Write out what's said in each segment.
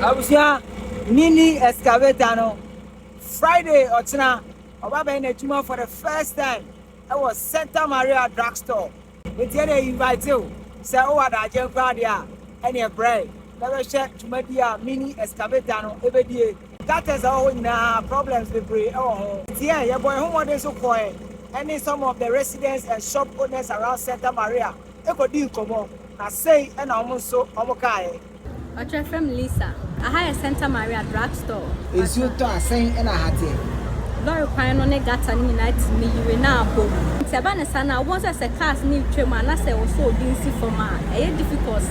Abusia mini excavator no Friday ochina oba na juma for the first time. I was Santa Maria drugstore. It's here they invite you. Say oh ada je kwa dia any bread. Never share jumadia mini excavator no ebedie. That is all na problems we pray. Oh, yeah, your boy home dey so quiet. And some of the residents and shop owners around Santa Maria. Eko di komo. Na say and almost so omokai. I'm from Lisa. I have a Santa Maria drugstore. Is you to saying and I had it. Lord, Pine on a gata night me you now. Sabana Sana was as a cast new chairman. I say also didn't for my difficult.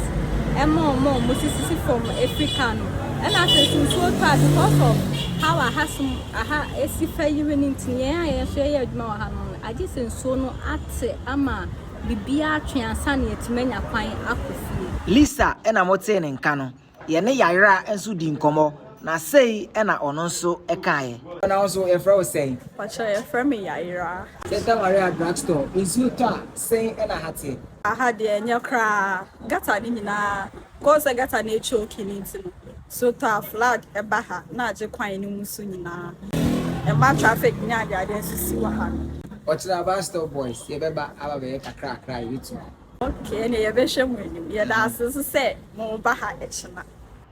And more Moses from Africano. And I said so far because of how I have some a sifa you in Tinia, I share more. I just so no at Ama Bibia Triansani to many a pine aqua. Lisa ena moten nkano ye ne yayra enso di nkomo na sei ena ono nso ekae na also e fro say pacha e from yayra Santa Maria drugstore is you to say ena hate aha de enya kra gata ni nyina ko se gata na choki ni ntino so to flag e ba ha na age kwan ni musu nyina e ma traffic nya de ade sisi wa ha Ochira Bastor boys ye beba aba be kakra kra yitu. Okay, ne ye be hwemu ye da asese se mo ba ha e china.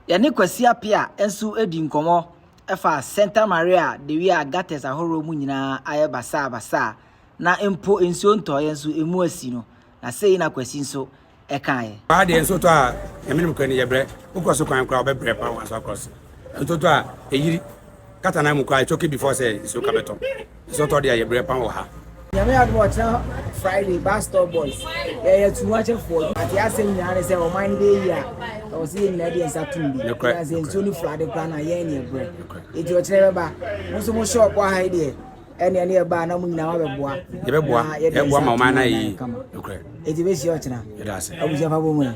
Ye ne kwasi apia enso edi nkomo efa Santa Maria de wi agates ahoro mu nyina aye basa na empo enso nto ye nso emu asi no na sei na kwasi nso ekae. Ba de enso to a eminim kwani ye bre ukoso kwan kra obebre pa wan so across. Enso to a eyiri kata na mu kwa choke before say so kabeto. So to de ye bre pa wo ha. Yami had watch now Friday Bastor boys. Yeah, too much for. At the same time, say, "Oh, mine day here." I was seeing lady and Saturday. I say, "It's only Friday plan a year near bread." It was never. Most more shop why idea. Any nearby, no one now. You be boa. You boa, my man. Okay. It is your channel. It does. I was a woman.